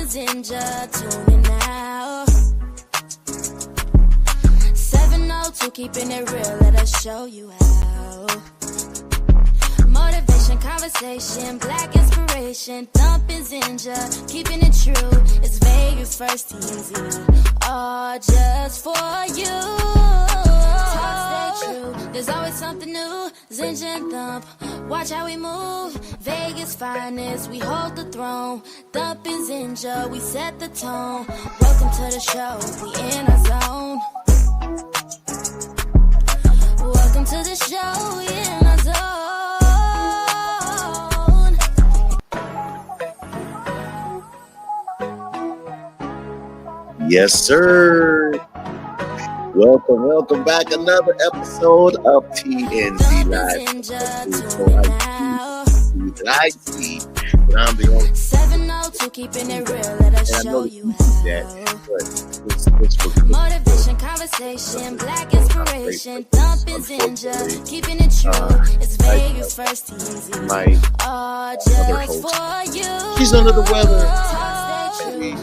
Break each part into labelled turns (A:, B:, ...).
A: is Ninja, tune in now. 702, keeping it real, let us show you how. Motivation, conversation, black inspiration, thumping Ninja, keeping it true. It's Vegas first TMZ, all just for you. Talk, stay true, there's always something new. Ninja and Thump, watch how we move. Vegas finest, we hold the throne. Thumping Ninja, we set the tone. Welcome to the show, we in our zone. Welcome to the show, we in our zone.
B: Yes, sir. Welcome back. Another episode of TNZ Live. I'm the only
A: 702, keeping it real, let us show you how. Motivation, conversation, black inspiration, thumping Ninja, keeping it true. It's Vegas first TMZ, all just for you.
B: She's under the weather.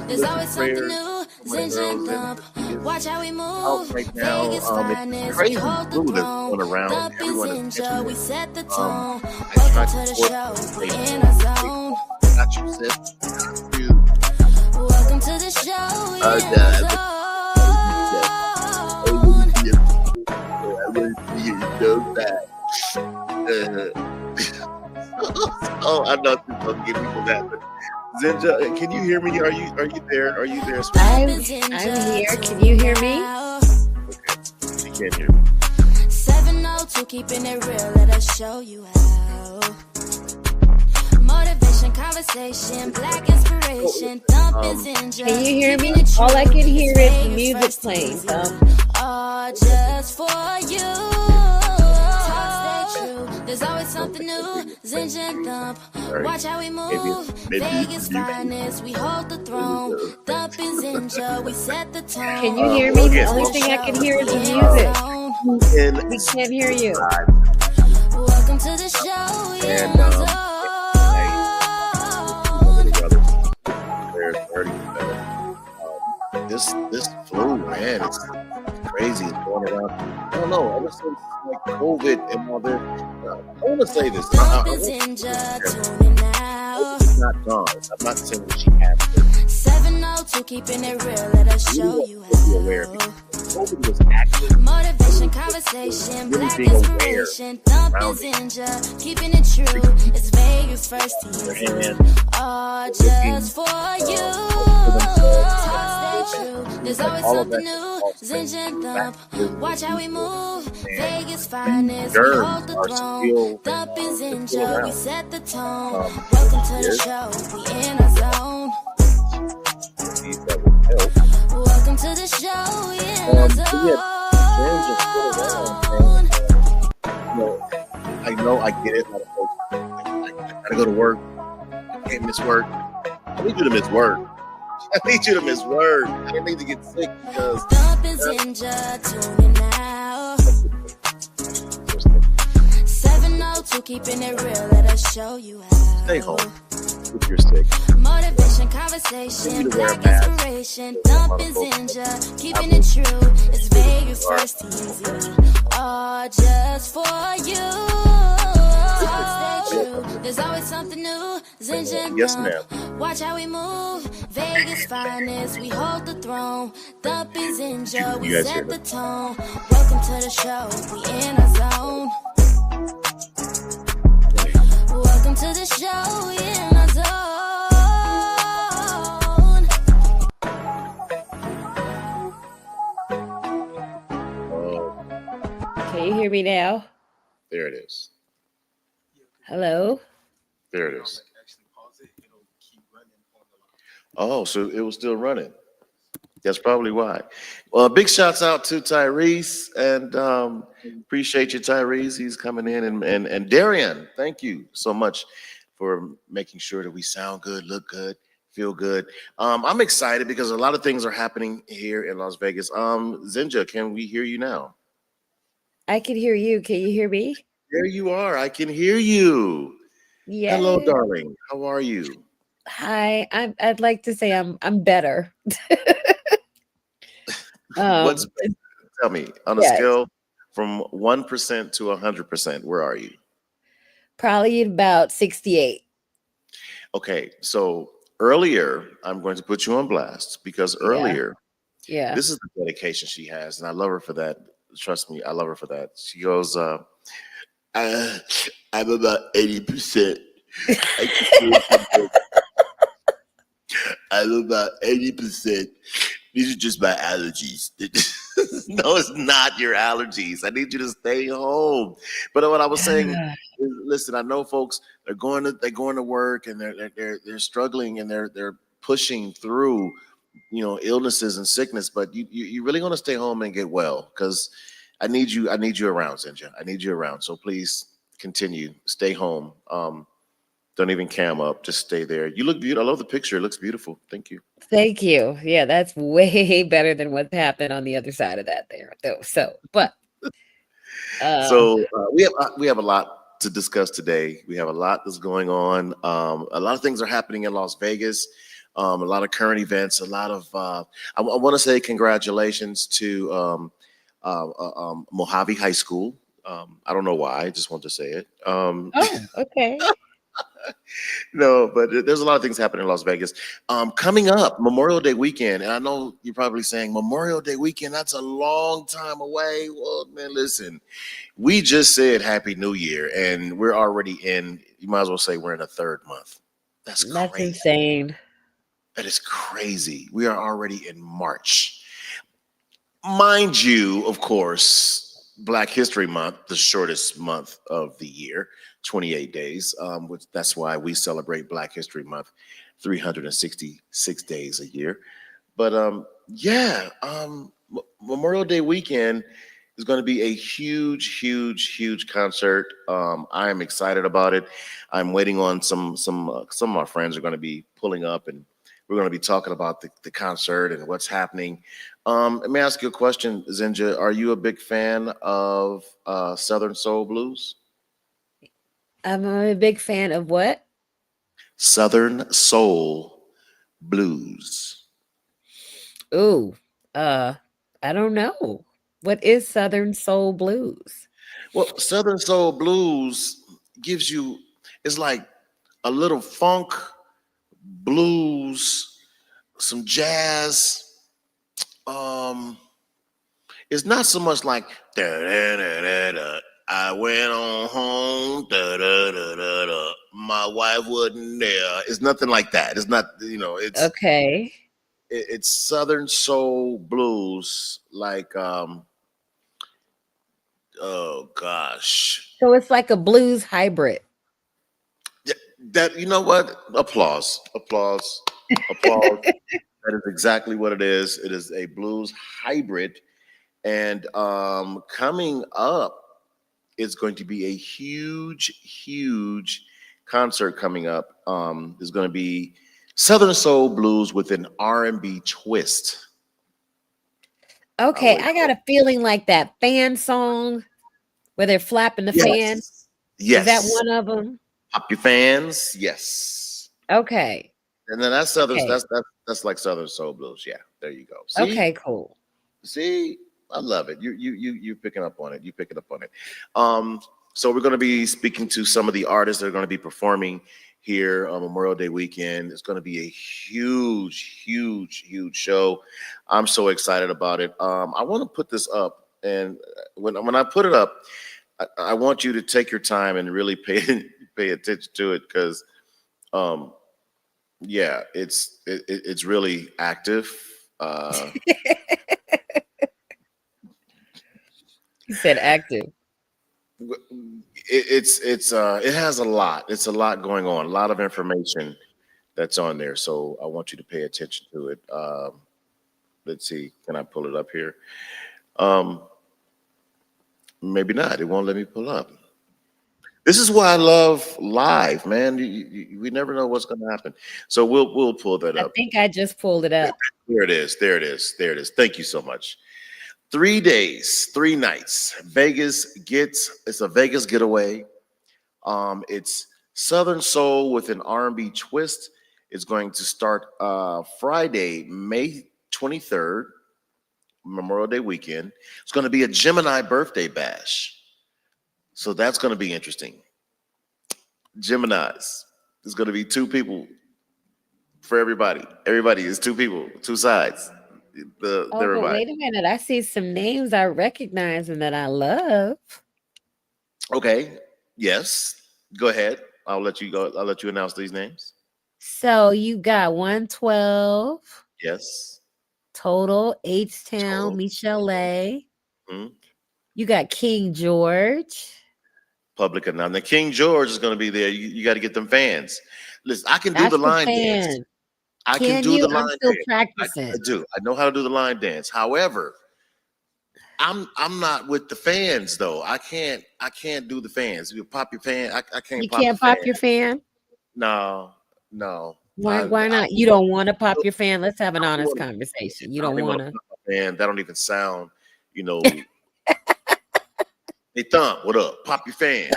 A: There's always something new. Ninja and Thump, watch how we move.
B: Right now,
A: Vegas finest,
B: crazy
A: we hold the
B: flu that's
A: throne.
B: going around.
A: Thumping
B: Everyone is
A: Ninja, we set the tone.
B: I
A: Welcome to the show, we in our zone.
B: Got you, sis.
A: Welcome to the show, we in our zone.
B: Oh, I know this is gonna get people that, but Ninja, can you hear me? Are you there? Are you there?
C: I'm here. Can you hear me?
B: Okay, you can't hear me.
A: 702, keeping it real, let us show you how. Motivation, conversation, black inspiration, thumping Ninja.
C: Can you hear me? All I can hear is the music playing.
A: All just for you. Talk, stay true. There's always something new. Ninja and Thump, watch how we move. Vegas finest, we hold the throne. Thumping Ninja, we set the tone.
C: Can you hear me? The only thing I can hear is the music. We can't hear you.
A: Welcome to the show, we in our zone.
B: This flu, man, it's crazy. It's going around. I don't know. I just think like COVID and all this. I want to say this. It's not gone. I'm not saying that she has it.
A: 702, keeping it real, let us show you how.
B: Aware COVID was active.
A: Motivation, conversation, black inspiration, thumping Ninja, keeping it true. It's Vegas first TMZ, all just for you. Talk, stay true. There's always something new. Ninja and Thump, watch how we move. Vegas finest, we hold the throne. Thumping Ninja, we set the tone. Welcome to the show, we in our zone. Welcome to the show, we in our zone.
B: I know, I get it. I gotta go to work. I can't miss work. I need you to miss work. I need you to miss work. I don't need to get sick because.
A: Thumping Ninja, tune in now. 702, keeping it real, let us show you how.
B: Stay home if you're sick.
A: Motivation, conversation, black inspiration, thumping Ninja, keeping it true. It's Vegas first TMZ, all just for you. Talk, stay true. There's always something new. Ninja and
B: Yes,
A: Thump,
B: ma'am.
A: watch how we move. Vegas finest, we hold the throne. Thumping Ninja, we
B: You guys hear
A: set the
B: that?
A: tone. Welcome to the show, we in our zone. Welcome to the show, we in our zone.
B: Oh,
C: Can you hear me now?
B: there it is.
C: Hello?
B: There it is. Oh, so it was still running. That's probably why. Well, big shouts out to Tyrese, and appreciate you, Tyrese. He's coming in, and Darian, thank you so much for making sure that we sound good, look good, feel good. I'm excited because a lot of things are happening here in Las Vegas. Zinja, can we hear you now?
C: I can hear you. Can you hear me?
B: There you are. I can hear you.
C: Yeah.
B: Hello, darling. How are you?
C: Hi, I'd like to say I'm better.
B: What's
C: Um,
B: tell me on a
C: yes,
B: scale from 1% to 100%, where are you?
C: probably about 68.
B: Okay, so earlier, I'm going to put you on blast because
C: Yeah,
B: earlier,
C: yeah.
B: this is the dedication she has, and I love her for that. Trust me, I love her for that. She goes, I, I'm about 80%. I I'm about 80%. These are just my allergies. No, it's not your allergies. I need you to stay home. But what I was saying is, listen, I know folks they're going to work and they're struggling and they're pushing through, illnesses and sickness, but you really want to stay home and get well because I need you around, Zinja. I need you around. So please continue, stay home. Don't even cam up, just stay there. You look beautiful. I love the picture. It looks beautiful. Thank you.
C: Thank you. Yeah, that's way better than what's happened on the other side of that there, though. So, but uh
B: So we have a lot to discuss today. We have a lot that's going on. A lot of things are happening in Las Vegas. A lot of current events. A lot of. I want to say congratulations to Mojave High School. I don't know why. I just want to say it.
C: oh, okay.
B: No, but there's a lot of things happening in Las Vegas. Coming up, Memorial Day weekend, and I know you're probably saying Memorial Day weekend. That's a long time away. Well, man, listen. We just said Happy New Year, and we're already in. You might as well say we're in the third month. That's
C: That's
B: crazy.
C: insane.
B: That is crazy. We are already in March. Mind you, of course, Black History Month, the shortest month of the year, 28 days. Which that's why we celebrate Black History Month, 366 days a year. But yeah, Memorial Day weekend is going to be a huge, huge, huge concert. I am excited about it. I'm waiting on some of my friends are going to be pulling up, and we're going to be talking about the concert and what's happening. Let me ask you a question, Zinja. Are you a big fan of Southern Soul Blues?
C: I'm a big fan of what?
B: Southern Soul Blues.
C: Ooh, uh, I don't know. What is Southern Soul Blues?
B: Well, Southern Soul Blues gives you, it's like a little funk, blues, some jazz. Um, it's not so much like da, da, da, da, da. I went on home, da, da, da, da, da. My wife wasn't there. It's nothing like that. It's not,
C: Okay.
B: it's Southern Soul Blues, like oh gosh.
C: So it's like a blues hybrid.
B: Yeah, that, you know what? Applause, applause, applause. That is exactly what it is. It is a blues hybrid. And coming up, it's going to be a huge, huge concert coming up. There's going to be Southern Soul Blues with an R&B twist. I'll
C: Okay,
B: wait
C: I
B: for
C: got
B: it.
C: a feeling like that fan song where they're flapping the fan.
B: Yes.
C: Is that
B: Yes.
C: one of them?
B: Pop your fans. Yes.
C: Okay.
B: And then that's Southern.
C: Okay.
B: That's like Southern Soul Blues. Yeah. There you go. See,
C: Okay, cool.
B: see, I love it. You picking up on it. You picking up on it. Um, so we're going to be speaking to some of the artists that are going to be performing here on Memorial Day weekend. It's going to be a huge, huge, huge show. I'm so excited about it. I want to put this up, and when I put it up, I want you to take your time and really pay attention to it because, um, yeah, it's really active. Uh,
C: He said active.
B: it has a lot. It's a lot going on, a lot of information that's on there. So I want you to pay attention to it. Let's see, can I pull it up here? Um, maybe not. It won't let me pull up. This is why I love live, man. We never know what's going to happen. So we'll pull that
C: I
B: up.
C: think I just pulled it up.
B: There it is. There it is. There it is. Thank you so much. 3 days, 3 nights. It's a Vegas getaway. It's Southern Soul with an R&B twist. is going to start Friday, May 23rd, Memorial Day weekend. It's going to be a Gemini birthday bash. So that's going to be interesting. Geminis. There's going to be two people for everybody. Everybody is two people, two sides.
C: Oh, but
B: Everybody.
C: wait a minute. I see some names I recognize and that I love.
B: Okay. Yes. Go ahead. I'll let you go. I'll let you announce these names.
C: So you got 112
B: Yes.
C: total, H-Town,
B: Total.
C: Michelle.
B: Mhm.
C: You got King George.
B: Public now. The King George is going to be there. You got to get them fans. Listen, I can do
C: That's
B: the
C: the
B: line dance.
C: fan.
B: I can
C: Can
B: do the
C: you? I'm
B: line
C: still
B: dance.
C: practicing.
B: I do. I know how to do the line dance. However, I'm not with the fans though. I can't do the fans. You pop your fan. I can't
C: You
B: pop
C: can't
B: the
C: pop
B: fan.
C: your fan?
B: No.
C: Why not? You don't want to pop your fan? Let's have an
B: I don't
C: honest
B: wanna-
C: conversation. You
B: I don't
C: don't
B: even
C: want
B: want to
C: to.
B: pop my fan. That don't even sound, you know. Hey Thumb, what up? Pop your fan.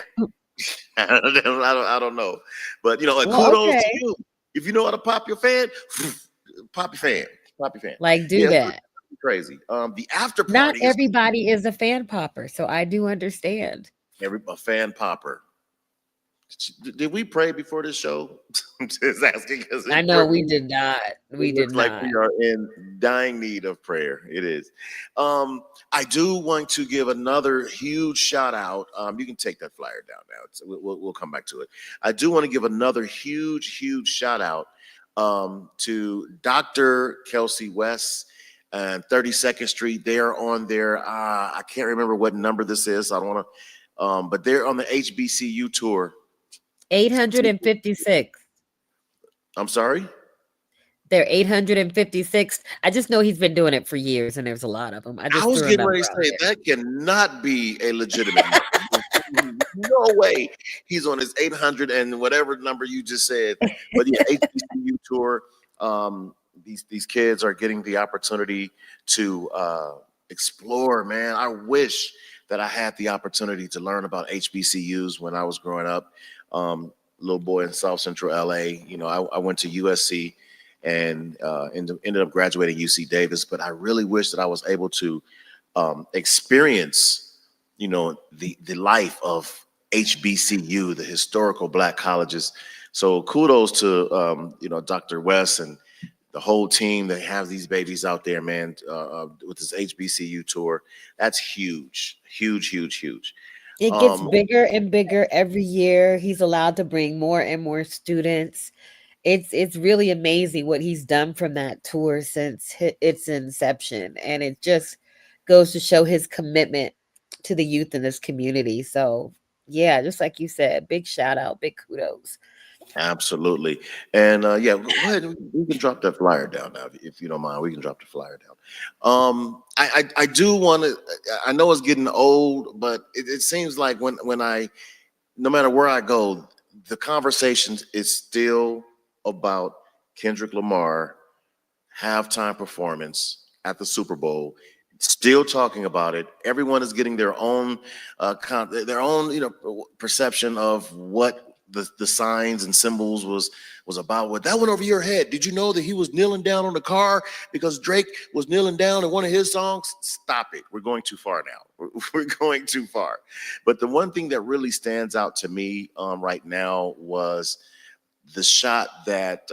B: I don't know, but and
C: Well,
B: kudos
C: okay.
B: to you. If you know how to pop your fan, pop your fan. Pop your fan.
C: Like, do
B: Yeah,
C: that.
B: crazy. The after
C: Not
B: party is
C: everybody is a fan popper, so I do understand.
B: a fan popper. Did we pray before this show? I'm just asking because
C: I know we did not. We
B: it
C: did
B: looks like
C: not.
B: we are in dying need of prayer. It is. I do want to give another huge shout out. You can take that flyer down now. We'll come back to it. I do want to give another huge shout out to Dr. Kelsey West and 32nd Street. They are on there. I can't remember what number this is. I don't want to, but they're on the HBCU tour.
C: 856.
B: I'm sorry?
C: They're 856. I just know he's been doing it for years, and there's a lot of them. I
B: I
C: just
B: was
C: threw a
B: getting
C: number
B: ready to
C: out
B: say
C: there.
B: that cannot be a legitimate number. No way he's on his 800 and whatever number you just said. But yeah, HBCU tour. These kids are getting the opportunity to explore. Man, I wish that I had the opportunity to learn about HBCUs when I was growing up. Little boy in South Central LA. I went to USC and ended up graduating UC Davis. But I really wish that I was able to experience, the life of HBCU, the historical Black colleges. So kudos to Dr. West and the whole team that have these babies out there, man, with this HBCU tour. That's huge.
C: It gets bigger and bigger every year. He's allowed to bring more and more students. It's really amazing what he's done from that tour since its inception, and it just goes to show his commitment to the youth in this community. So, yeah, just like you said, big shout out, big kudos.
B: Absolutely. And yeah, go ahead. We can drop that flyer down now if you don't mind. We can drop the flyer down. I do want to. I know it's getting old, but it seems like when no matter where I go, the conversation is still about Kendrick Lamar halftime performance at the Super Bowl. Still talking about it. Everyone is getting their own perception of what the signs and symbols was about. What that went over your head. Did you know that he was kneeling down on the car because Drake was kneeling down in one of his songs? Stop it. We're going too far now. We're going too far. But the one thing that really stands out to me right now was the shot that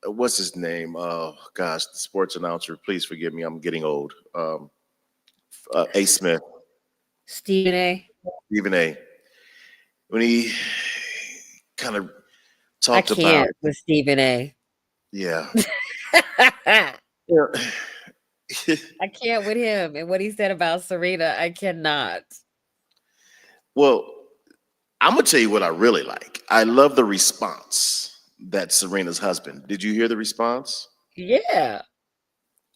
B: what's his name? Oh gosh, the sports announcer. Please forgive me. I'm getting old. A. Smith.
C: Stephen A.
B: Stephen A. When he kind of
C: I
B: talked about,
C: can't with Stephen A.
B: yeah.
C: I can't with him and what he said about Serena. I cannot.
B: Well, I'm gonna tell you what I really like. I love the response that Serena's husband. Did you hear the response?
C: Yeah,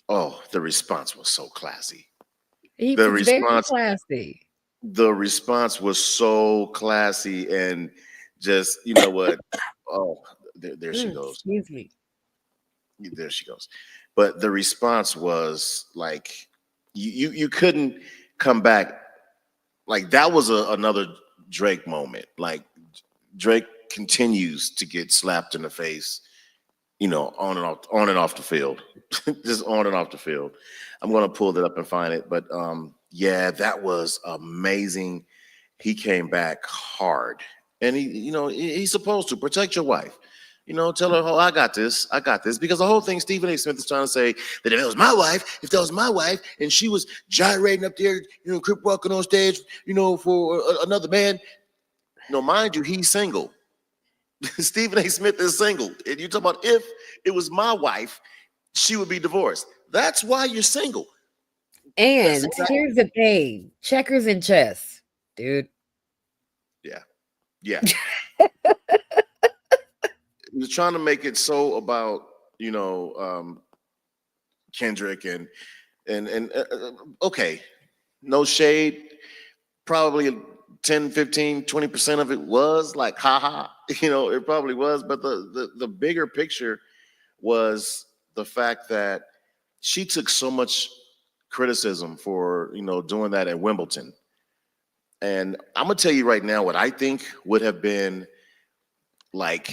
B: Oh, the response was so classy.
C: he
B: The
C: was very
B: response,
C: classy.
B: the response was so classy and just, you know what? Oh, there she goes.
C: Excuse me.
B: There she goes. But the response was like you couldn't come back. Like that was another Drake moment. Like Drake continues to get slapped in the face on and off the field, just on and off the field. I'm gonna pull that up and find it, but yeah, that was amazing. He came back hard, and he's supposed to protect your wife. Tell her, oh, I got this, because the whole thing Stephen A. Smith is trying to say that if that was my wife, and she was gyrating up there, crip walking on stage, for another man. Mind you, he's single. Stephen A. Smith is single. And you talk about if it was my wife, she would be divorced. That's why you're single.
C: And here's the thing: checkers and chess, dude.
B: Yeah. He was trying to make it so about Kendrick and okay, no shade, probably 10, 15, 20% of it was like haha, it probably was, but the bigger picture was the fact that she took so much criticism for doing that at Wimbledon. And I'm gonna tell you right now what I think would have been like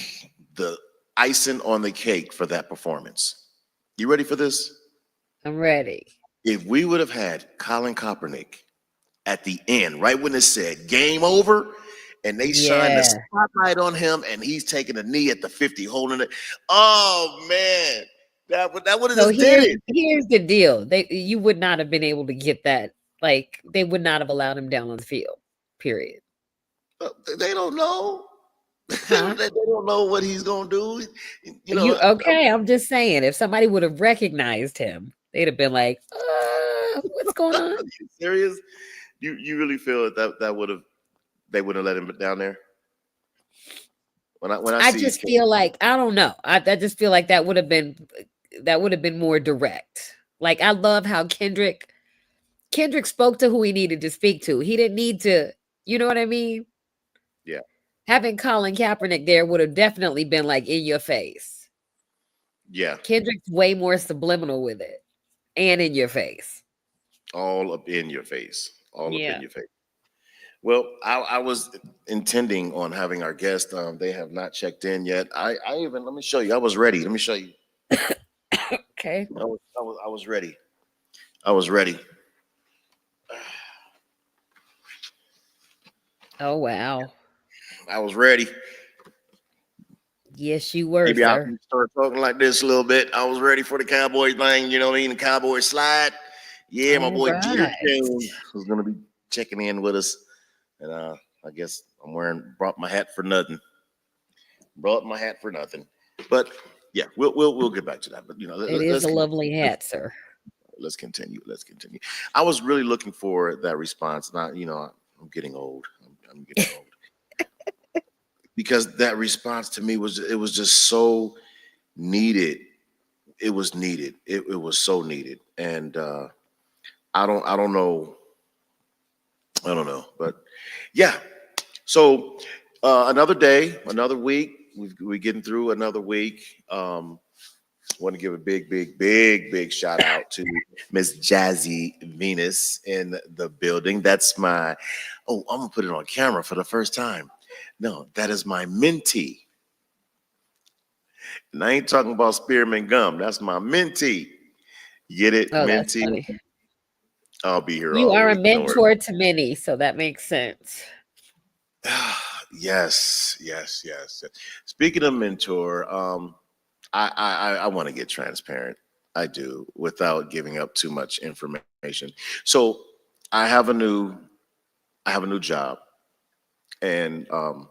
B: the icing on the cake for that performance. You ready for this?
C: I'm ready.
B: If we would have had Colin Kaepernick at the end, right when it said game over, and they shined the spotlight on him, and he's taking a knee at the 50, holding it. Oh man, that would have just did it.
C: Here's the deal: you would not have been able to get that. Like, they would not have allowed him down on the field. Period.
B: They don't know. Huh? They don't know what he's gonna do.
C: Okay? I'm just saying, if somebody would have recognized him, they'd have been like, "What's going on?"
B: Are you serious? You really feel that they wouldn't let him down there?
C: I just feel like, I don't know. I just feel like that would have been more direct. Like, I love how Kendrick spoke to who he needed to speak to. He didn't need to, you know what I mean?
B: Yeah.
C: Having Colin Kaepernick there would have definitely been like in your face.
B: Yeah.
C: Kendrick's way more subliminal with it and in your face.
B: All up in your face. Up in your face. Well, I was intending on having our guest. They have not checked in yet. I even, let me show you. I was ready. Let me show you.
C: Okay.
B: I was ready. I was ready.
C: Oh, wow.
B: I was ready.
C: Yes, you were.
B: Maybe
C: sir.
B: I can start talking like this a little bit. I was ready for the Cowboys thing, you know what I mean? The Cowboy slide. Yeah, my boy Jerry Jones was going to be checking in with us. And I guess brought my hat for nothing. But yeah, we'll get back to that. But
C: it is a lovely hat, sir.
B: Let's continue. I was really looking for that response. Not, I'm getting old. I'm getting old. Because that response to me was just so needed. It was needed. It was so needed. And I don't know. But yeah. So another day, another week. We're getting through another week. Want to give a big shout out to Miss Jazzy Venus in the building. That's I'm gonna put it on camera for the first time. No, that is my mentee. And I ain't talking about spearmint gum. That's my mentee. Get it?
C: Oh,
B: mentee. I'll be here.
C: You are a mentor to many, so that makes sense.
B: Yes. Speaking of mentor, I want to get transparent. I do, without giving up too much information. So I have a new job, and I'm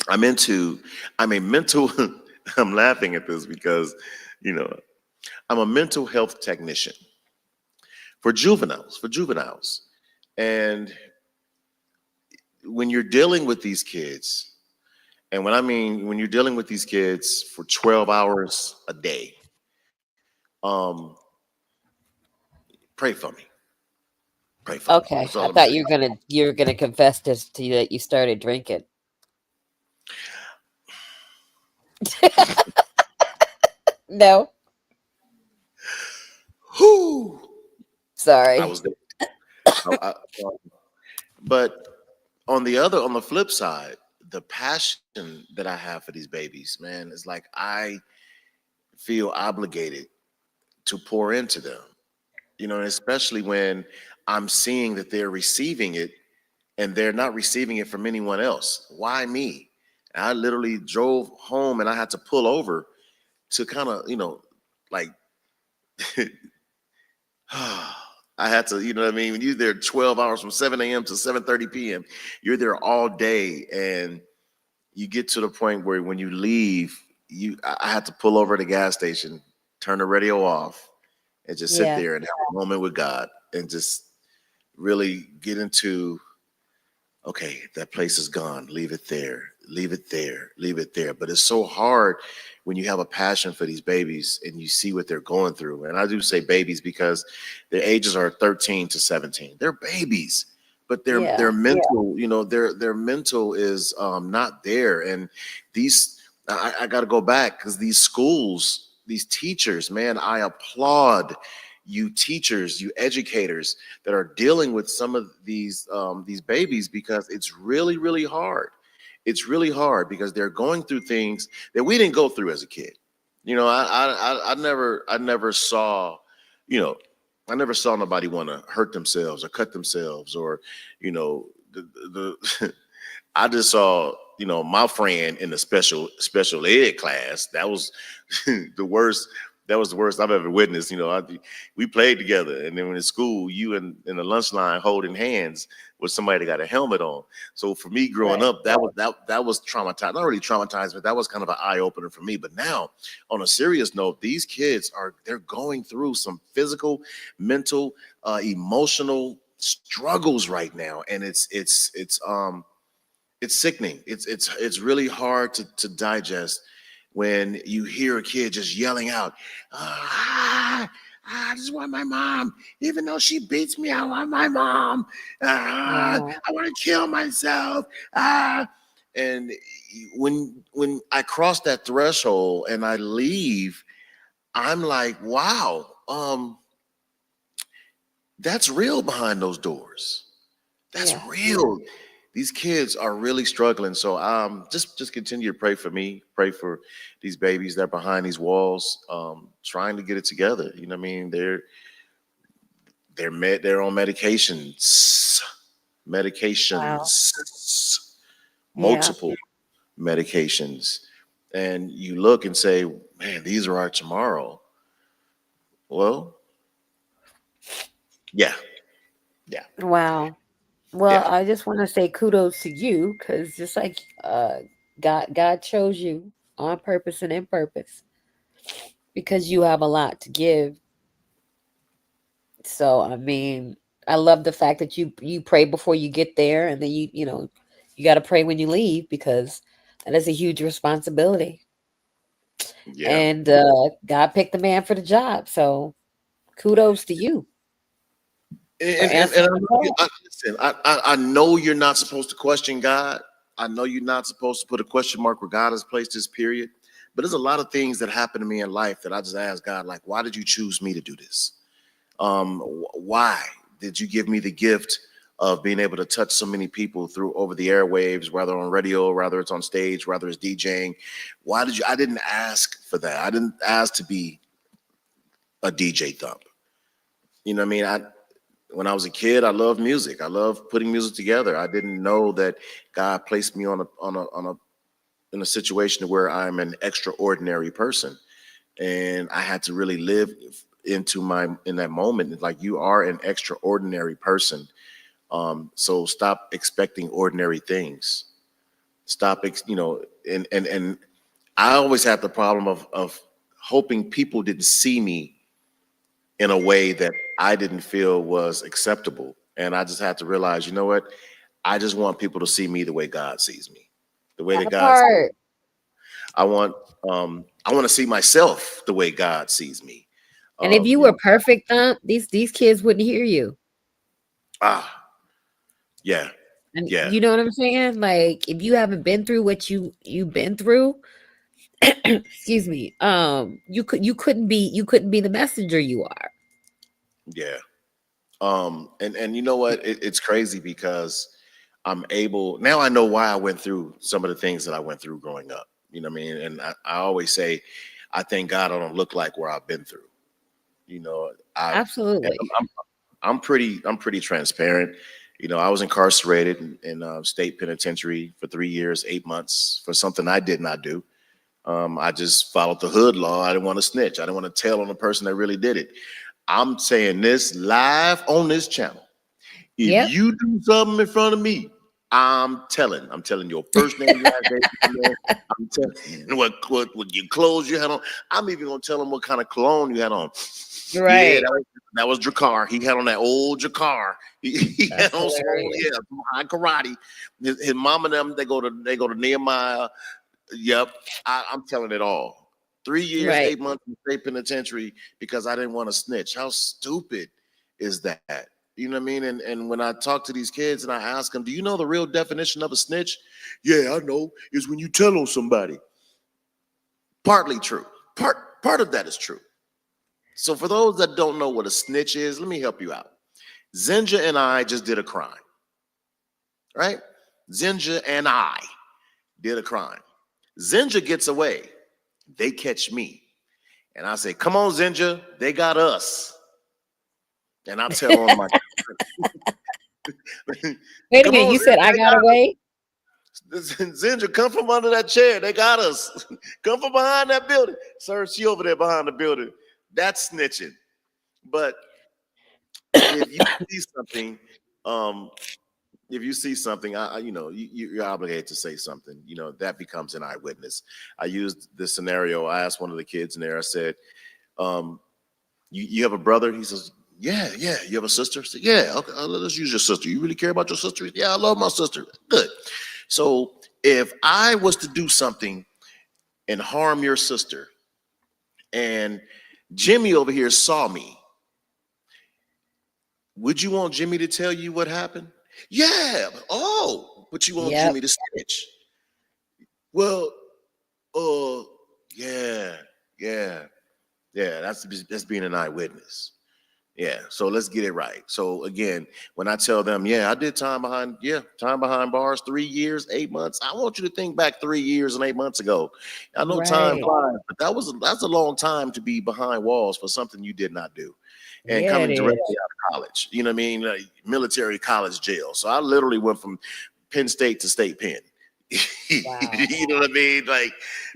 B: a mental. I'm laughing at this because I'm a mental health technician for juveniles, and when you're dealing with these kids. And when you're dealing with these kids for 12 hours a day, pray for me. Pray for me.
C: Okay, I thought you were gonna confess to that you started drinking. No.
B: Whoo.
C: Sorry.
B: I was there. But on the flip side, the passion that I have for these babies, man, is like I feel obligated to pour into them, you know, and especially when I'm seeing that they're receiving it and they're not receiving it from anyone else. Why me? I literally drove home and I had to pull over to kind of, you know, like I had to, you know what I mean? When you're there 12 hours from 7 a.m. to 7:30 p.m., you're there all day, and you get to the point where when you leave, I had to pull over at a gas station, turn the radio off, and just sit
C: Yeah.
B: there and have a moment with God and just really get into, okay, that place is gone. Leave it there. Leave it there. Leave it there. But it's so hard when you have a passion for these babies and you see what they're going through. And I do say babies because their ages are 13 to 17. They're babies, but their
C: Yeah.
B: mental, you know, their mental is not there. And these, I got to go back because these schools, these teachers, man, I applaud you teachers, you educators that are dealing with some of these babies, because it's really, really hard. It's really hard because they're going through things that we didn't go through as a kid. You know, I never saw, you know, I never saw nobody want to hurt themselves or cut themselves, or, you know, the I just saw, you know, my friend in the special ed class. That was the worst. That was the worst I've ever witnessed. You know, we played together, and then when in school, you and in the lunch line holding hands with somebody that got a helmet on. So for me growing
C: Right.
B: up, that was traumatized. Not really traumatized, but that was kind of an eye opener for me. But now, on a serious note, these kids they're going through some physical, mental, emotional struggles right now, and it's sickening. It's really hard to digest when you hear a kid just yelling out, I just want my mom. Even though she beats me, I want my mom.
C: Wow.
B: I want to kill myself. Ah. And when I cross that threshold and I leave, I'm like, wow, that's real behind those doors. That's
C: Yeah.
B: real. These kids are really struggling. So just continue to pray for me, pray for these babies that are behind these walls, trying to get it together. You know what I mean? They're on
C: Wow.
B: medications,
C: Yeah.
B: multiple medications. And you look and say, man, these are our tomorrow. Well, yeah, yeah,
C: Wow. Well,
B: yeah.
C: I just want to say kudos to you, because just like God chose you on purpose and in purpose, because you have a lot to give. So I mean, I love the fact that you pray before you get there, and then you got to pray when you leave, because that is a huge responsibility.
B: Yeah.
C: And God picked the man for the job. So kudos to you for
B: And
C: answering the call.
B: listen, I know you're not supposed to question God. I know you're not supposed to put a question mark where God has placed this period. But there's a lot of things that happen to me in life that I just ask God, like, why did you choose me to do this? Why did you give me the gift of being able to touch so many people through over the airwaves, whether on radio, whether it's on stage, whether it's DJing? Why did you? I didn't ask for that. I didn't ask to be a DJ Thump. You know what I mean? When I was a kid, I loved music. I loved putting music together. I didn't know that God placed me in a situation where I'm an extraordinary person, and I had to really live in that moment. Like, you are an extraordinary person. So stop expecting ordinary things. And I always had the problem of hoping people didn't see me in a way that I didn't feel was acceptable. And I just had to realize, you know what? I just want people to see me the way God sees me, the way that
C: That
B: God.
C: part.
B: I want I want to see myself the way God sees me.
C: And if you
B: You
C: were
B: know,
C: perfect, these kids wouldn't hear you.
B: ah, yeah,
C: And
B: yeah,
C: you know what I'm saying? Like, if you haven't been through what you've been through, excuse me, you couldn't be the messenger you are.
B: yeah. And you know what? It's crazy because I'm able now. I know why I went through some of the things that I went through growing up. You know what I mean? And I always say I thank God I don't look like where I've been through.
C: Absolutely.
B: I'm pretty transparent. I was incarcerated in state penitentiary for 3 years, 8 months for something I did not do. I just followed the hood law. I didn't want to snitch. I didn't want to tell on the person that really did it. I'm saying this live on this channel. If you do something in front of me, I'm telling your first name, last name. I'm telling what your clothes you had on. I'm even gonna tell them what kind of cologne you had on.
C: Right.
B: Yeah, that was Jakar. He had on that old Jakar. He had on some high karate. His mom and them, they go to Nehemiah. Yep, I'm telling it all. 3 years, 8 months in state penitentiary because I didn't want to snitch. How stupid is that? You know what I mean? And when I talk to these kids and I ask them, do you know the real definition of a snitch? Yeah, I know. It's when you tell on somebody. Partly true. Part of that is true. So for those that don't know what a snitch is, let me help you out. Zinja and I just did a crime. Right? Zinja and I did a crime. Zinja gets away. They catch me. And I say, come on, Zinja, they got us. And I tell on my
C: Wait a minute, you said I got away?
B: Zinja, come from under that chair. They got us. Come from behind that building. Sir, she over there behind the building. That's snitching. But if you see something, you're obligated to say something. That becomes an eyewitness. I used this scenario. I asked one of the kids in there. I said, "You have a brother?" He says, "Yeah. You have a sister?" I said, "Yeah. Okay, let's use your sister. You really care about your sister?" "Yeah, I love my sister." Good. So if I was to do something and harm your sister, and Jimmy over here saw me, would you want Jimmy to tell you what happened? Yeah. Oh, but you want Jimmy to snitch? Well, yeah. That's being an eyewitness. Yeah. So let's get it right. So again, when I tell them, I did time behind bars, 3 years, 8 months. I want you to think back 3 years and 8 months ago. I know time flies, but that's a long time to be behind walls for something you did not do. And coming directly out of college, you know what I mean? Like military college jail. So I literally went from Penn State to State Penn. Wow. You know what I mean? Like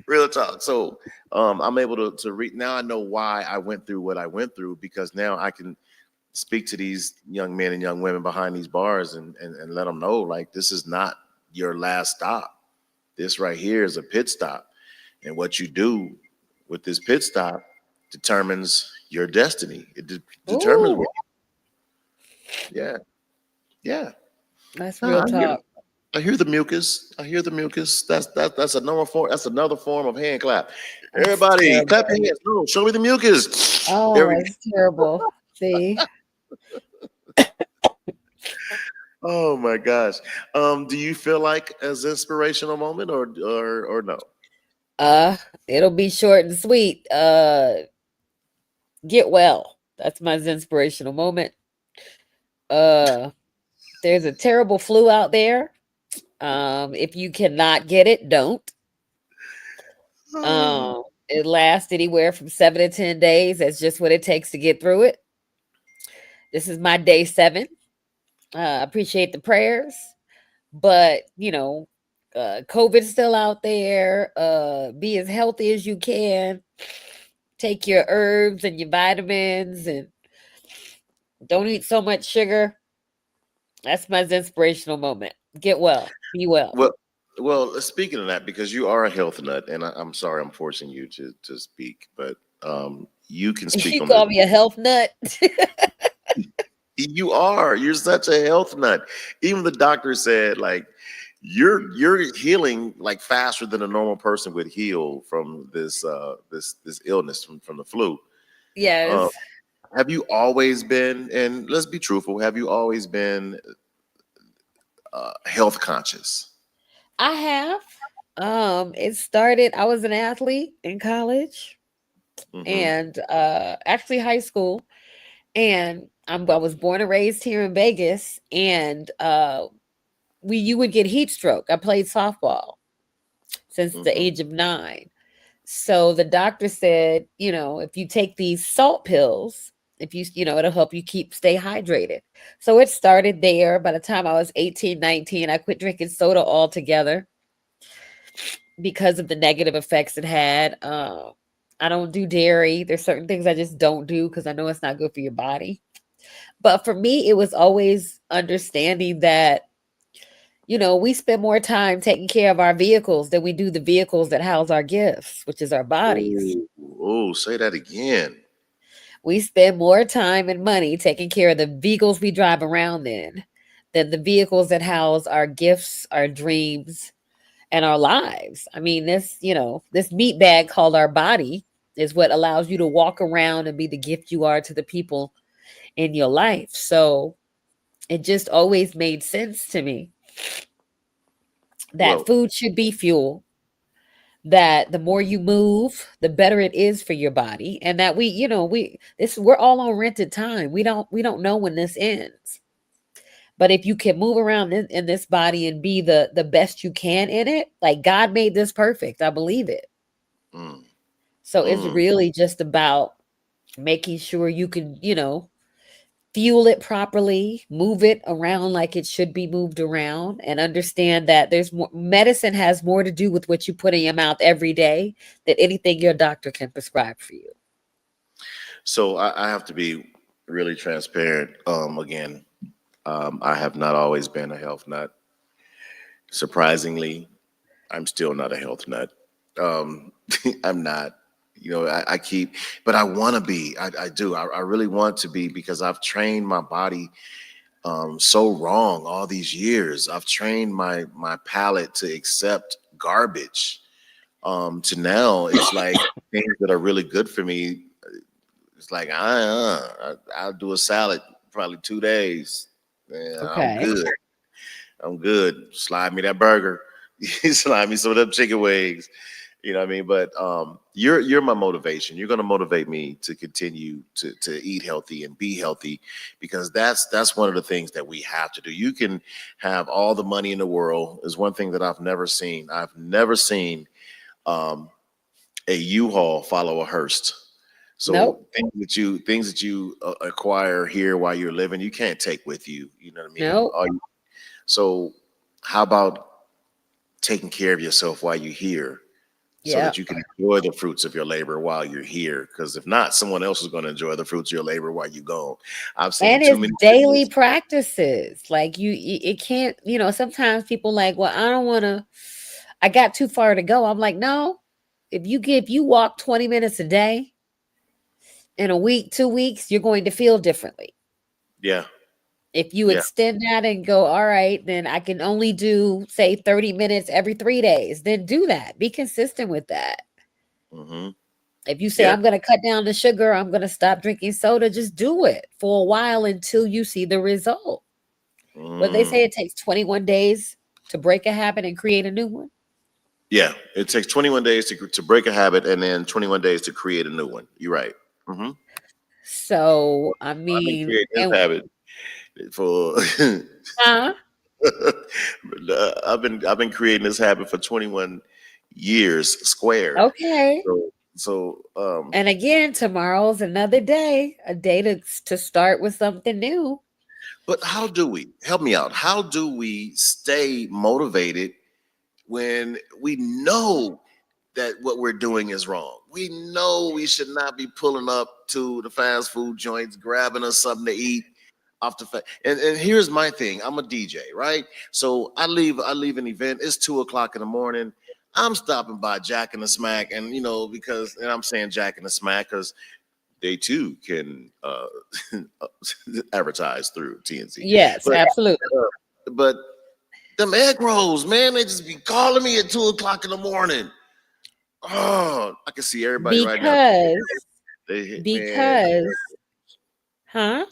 B: real talk. So I'm able to read. Now I know why I went through what I went through, because now I can speak to these young men and young women behind these bars and let them know, like, this is not your last stop. This right here is a pit stop. And what you do with this pit stop determines your destiny. It determines what you. Yeah.
C: That's real talk.
B: I hear the mucus. That's another form. That's another form of hand clap. Everybody, clap your hands. No, show me the mucus.
C: Oh, that's terrible. See.
B: Oh my gosh. Do you feel like as inspirational moment or no?
C: It'll be short and sweet. Get well. That's my inspirational moment. There's a terrible flu out there. If you cannot get it, don't. It lasts anywhere from 7 to 10 days. That's just what it takes to get through it. This is my day 7. Appreciate the prayers, but COVID's still out there. Be as healthy as you can. Take your herbs and your vitamins, and don't eat so much sugar. That's my inspirational moment. Get well. Be well.
B: Well, speaking of that, because you are a health nut, and I'm sorry I'm forcing you to speak, but you can speak.
C: You call me a health nut?
B: You are. You're such a health nut. Even the doctor said, like, you're healing like faster than a normal person would heal from this illness from the flu.
C: Yes.
B: Have you always been, and let's be truthful, have you always been health conscious?
C: I have. It started, I was an athlete in college, and actually high school, and I was born and raised here in Vegas, and you would get heat stroke. I played softball since the age of 9. So the doctor said, if you take these salt pills, if it'll help you stay hydrated. So it started there. By the time I was 18, 19, I quit drinking soda altogether because of the negative effects it had. I don't do dairy. There's certain things I just don't do because I know it's not good for your body. But for me, it was always understanding that, we spend more time taking care of our vehicles than we do the vehicles that house our gifts, which is our bodies.
B: Oh, say that again.
C: We spend more time and money taking care of the vehicles we drive around in than the vehicles that house our gifts, our dreams, and our lives. I mean, this meat bag called our body is what allows you to walk around and be the gift you are to the people in your life. So it just always made sense to me that food should be fuel, that the more you move, the better it is for your body, and that we're all on rented time. We don't know when this ends. But if you can move around in this body and be the best you can in it, like God made this perfect, I believe it. So it's really just about making sure you can, fuel it properly, move it around like it should be moved around, and understand that medicine has more to do with what you put in your mouth every day than anything your doctor can prescribe for you.
B: So I have to be really transparent. Again, I have not always been a health nut. Surprisingly, I'm still not a health nut. I'm not. I keep, but I want to be. I do. I really want to be, because I've trained my body so wrong all these years. I've trained my palate to accept garbage. To now, it's like things that are really good for me. It's like I'll do a salad probably 2 days. Man,
C: Okay.
B: I'm good. Slide me that burger. Slide me some of them chicken wings. You know what I mean? But you're my motivation. You're going to motivate me to continue to eat healthy and be healthy, because that's one of the things that we have to do. You can have all the money in the world. Is one thing that I've never seen. I've never seen a U-Haul follow a Hearst. So
C: nope.
B: things that you acquire here while you're living, you can't take with you. You know what I mean?
C: Nope.
B: So how about taking care of yourself while you're here? So that you can enjoy the fruits of your labor while you're here. Because if not, someone else is going to enjoy the fruits of your labor while you're gone. I've seen
C: and
B: too many
C: daily practices. Like it can't, sometimes people like, well, I got too far to go. I'm like, no, if you walk 20 minutes a day in a week, 2 weeks, you're going to feel differently.
B: Yeah.
C: If you extend that and go, all right, then I can only do, say, 30 minutes every 3 days, then do that. Be consistent with that. If you say, I'm going to cut down the sugar, I'm going to stop drinking soda, just do it for a while until you see the result. But they say it takes 21 days to break a habit and create a new one.
B: Yeah, it takes 21 days to break a habit, and then 21 days to create a new one. You're right.
C: So, I mean,
B: habit for
C: I've
B: been creating this habit for 21 years squared.
C: Okay.
B: So
C: and again, tomorrow's another day, a day to start with something new.
B: But how do we, help me out? How do we stay motivated when we know that what we're doing is wrong? We know we should not be pulling up to the fast food joints, grabbing us something to eat off the and here's my thing. I'm a DJ, right? So I leave an event. It's 2:00 in the morning. I'm stopping by Jack and the Smack, and and I'm saying Jack and the Smack because they too can advertise through TNC.
C: Yes, absolutely.
B: But them egg rolls, man, they just be calling me at 2:00 in the morning. Oh, I can see everybody right now.
C: Because, huh?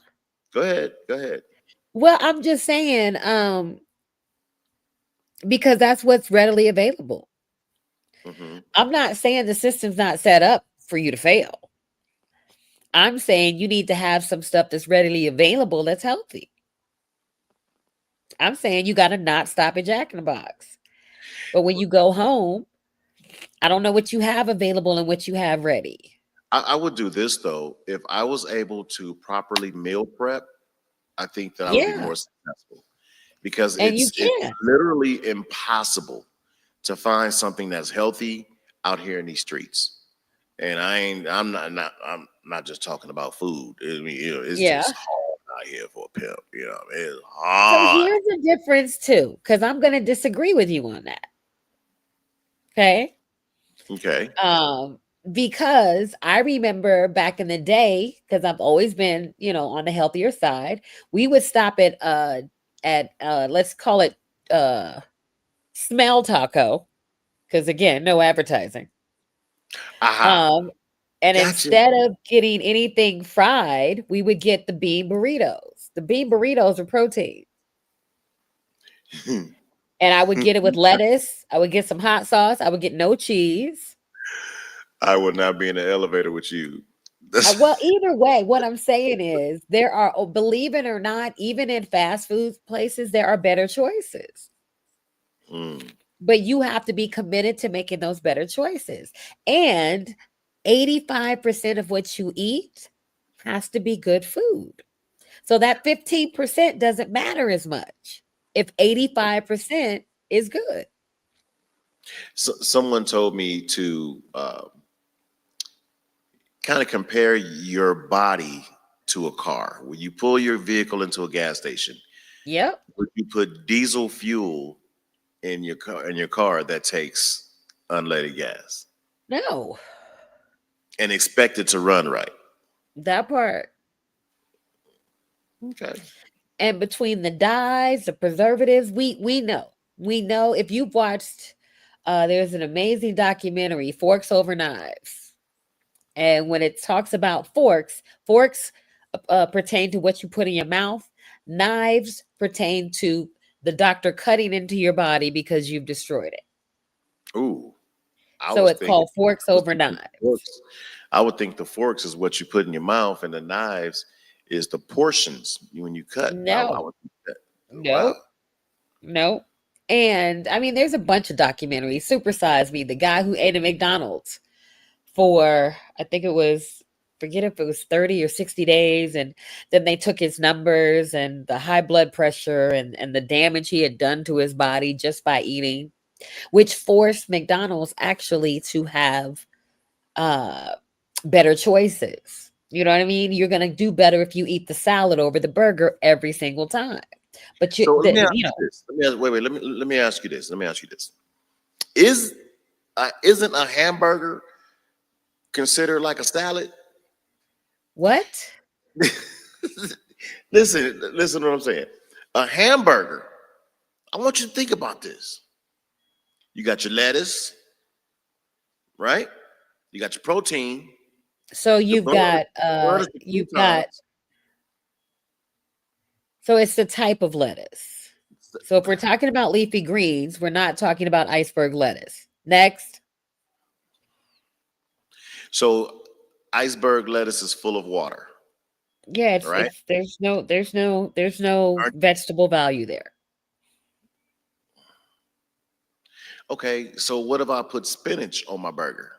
B: Go ahead.
C: Well, I'm just saying, because that's what's readily available. I'm not saying the system's not set up for you to fail. I'm saying you need to have some stuff that's readily available that's healthy. I'm saying you got to not stop at Jack in the Box. But when you go home I don't know what you have available and what you have ready.
B: I would do this though. If I was able to properly meal prep, I think that I would be
C: Yeah,
B: more successful because
C: and you
B: it's
C: can.
B: literally impossible to find something that's healthy out here in these streets. And I'm not just talking about food. I mean, it's
C: Yeah.
B: just hard out here for a pimp. It's
C: So
B: hard.
C: here's the difference too, because I'm going to disagree with you on that. Okay.
B: Okay.
C: Um, because I remember back in the day, because I've always been, on the healthier side, we would stop at let's call it uh smell taco, because again, no advertising.
B: Aha.
C: Um, and
B: Gotcha.
C: instead of getting anything fried, we would get the bean burritos. The bean burritos are protein. And I would get it with lettuce. I would get some hot sauce. I would get no cheese.
B: I would not be in the elevator with you.
C: Well, either way, what I'm saying is there are, believe it or not, even in fast food places, there are better choices.
B: Mm.
C: But you have to be committed to making those better choices. And 85% of what you eat has to be good food. So that 15% doesn't matter as much if 85% is good.
B: So, someone told me to kind of compare your body to a car. When you pull your vehicle into a gas station,
C: Yep.
B: would you put diesel fuel in your car that takes unleaded gas
C: No,
B: and expect it to run right?
C: that part.
B: Okay.
C: And between the dyes, the preservatives, we know if you've watched there's an amazing documentary, Forks Over Knives. And when it talks about forks pertain to what you put in your mouth, knives pertain to the doctor cutting into your body because you've destroyed it.
B: Ooh, I
C: So
B: was
C: it's
B: thinking
C: called Forks
B: I was
C: Over
B: thinking the
C: Knives.
B: forks. I would think the forks is what you put in your mouth, and the knives is the portions when you cut. I
C: No,
B: would think that. Wow.
C: no, no. And I mean, there's a bunch of documentaries. Super Size Me, the guy who ate at McDonald's for, I think it was, forget if it was 30 or 60 days. And then they took his numbers and the high blood pressure and the damage he had done to his body just by eating, which forced McDonald's actually to have uh, better choices. You know what I mean? You're going to do better if you eat the salad over the burger every single time. But
B: So let me ask you this. Wait. Let me ask you this. Let me ask you this. Is isn't a hamburger considered like a salad?
C: what?
B: Listen to what I'm saying. A hamburger. I want you to think about this. You got your lettuce, right? You got your protein.
C: So
B: The bun, is the
C: you've got,
B: croutons.
C: so it's the type of lettuce. So if we're talking about leafy greens, we're not talking about iceberg lettuce. Next.
B: So iceberg lettuce is full of water,
C: Yeah,
B: right?
C: there's no
B: Aren't-
C: vegetable value there.
B: Okay, so what if I put spinach on my burger?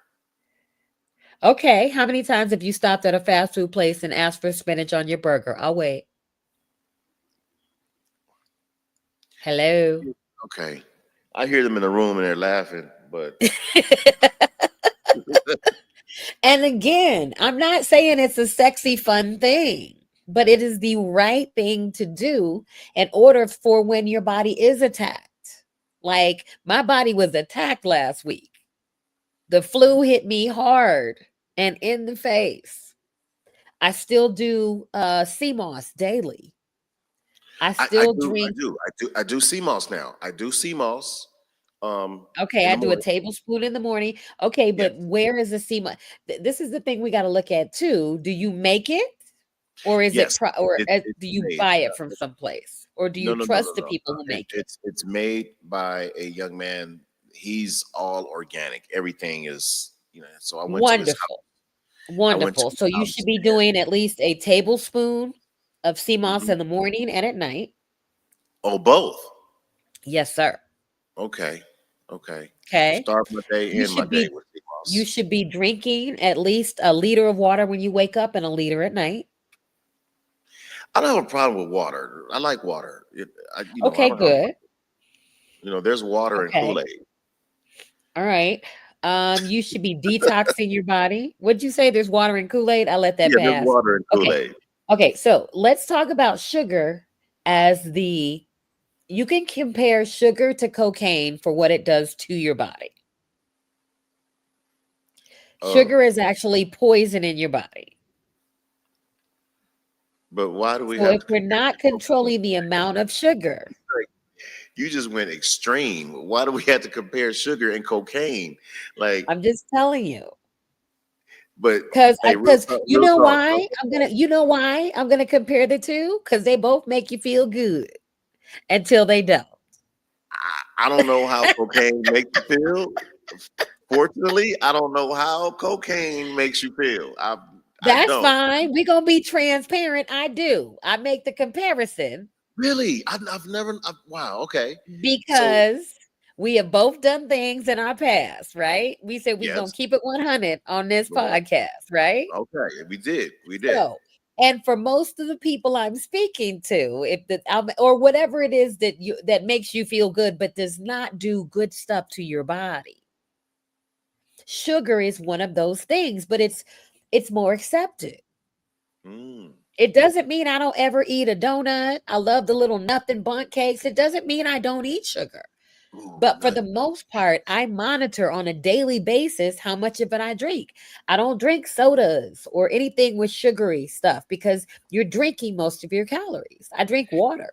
C: Okay, how many times have you stopped at a fast food place and asked for spinach on your burger? I'll wait. Hello.
B: Okay. I hear them in the room and they're laughing, but
C: And again, I'm not saying it's a sexy, fun thing, but it is the right thing to do in order for when your body is attacked. Like my body was attacked last week. The flu hit me hard and in the face. I still do CMOS daily. I
B: I
C: still
B: do, I
C: drink.
B: do, I do, I do CMOS now. I do CMOS
C: Okay,
B: in
C: I
B: the
C: do a
B: morning.
C: tablespoon in the morning. Okay,
B: Yes.
C: but where is the CMOS? This is the thing we got to look at too. Do you make it, or is it
B: Yes.
C: do
B: It's
C: you
B: made.
C: buy it from someplace, or do
B: No,
C: you
B: no, no, no,
C: trust the
B: no.
C: people who make it?
B: It's made by a young man. He's all organic. Everything is, so I went to his house.
C: Wonderful,
B: I went to
C: wonderful.
B: his
C: So you should
B: house
C: be doing at least a tablespoon of CMOS
B: and
C: in the morning and at night.
B: oh, both.
C: Yes, sir.
B: Okay. Okay.
C: Okay.
B: Start my day,
C: You
B: end my
C: should
B: day
C: be
B: with sea
C: you
B: moss.
C: should be drinking at least a liter of water when you wake up and a liter at night.
B: I don't have a problem with water. I like water. I
C: Okay,
B: don't have.
C: good.
B: There's water in Kool
C: Okay.
B: Aid.
C: All right. You should be detoxing your body. What'd you say? There's water in Kool-Aid? I'll let that
B: Yeah, there's
C: pass.
B: water in Kool
C: Okay.
B: Aid.
C: Okay, so let's talk about sugar as you can compare sugar to cocaine for what it does to your body.
B: Oh,
C: Sugar is actually poison in your body.
B: but why do we
C: So
B: have
C: if
B: to
C: we're
B: compare?
C: not controlling the amount of sugar,
B: You just went extreme. Why do we have to compare sugar and cocaine? Like,
C: I'm just telling you.
B: but
C: Because
B: hey,
C: you
B: real
C: know
B: talk.
C: why I'm gonna compare the two? Because they both make you feel good until they don't.
B: I don't know how cocaine makes you feel. Fortunately, I don't know how cocaine makes you feel. I
C: That's
B: don't.
C: fine. We're gonna be transparent. I do. I make the comparison
B: Really? I've never. Wow. Okay. So
C: because we have both done things in our past, right? We said we're gonna
B: yes.
C: keep it 100 on this
B: Well,
C: podcast, right?
B: okay. We did. We did.
C: So, and for most of the people I'm speaking to, if or whatever it is that makes you feel good but does not do good stuff to your body, sugar is one of those things, but it's more accepted.
B: Mm.
C: It doesn't mean I don't ever eat a donut. I love the little nothing bundt cakes. It doesn't mean I don't eat sugar.
B: Ooh,
C: But for
B: nut.
C: the most part, I monitor on a daily basis how much of it I drink. I don't drink sodas or anything with sugary stuff because you're drinking most of your calories. I drink water.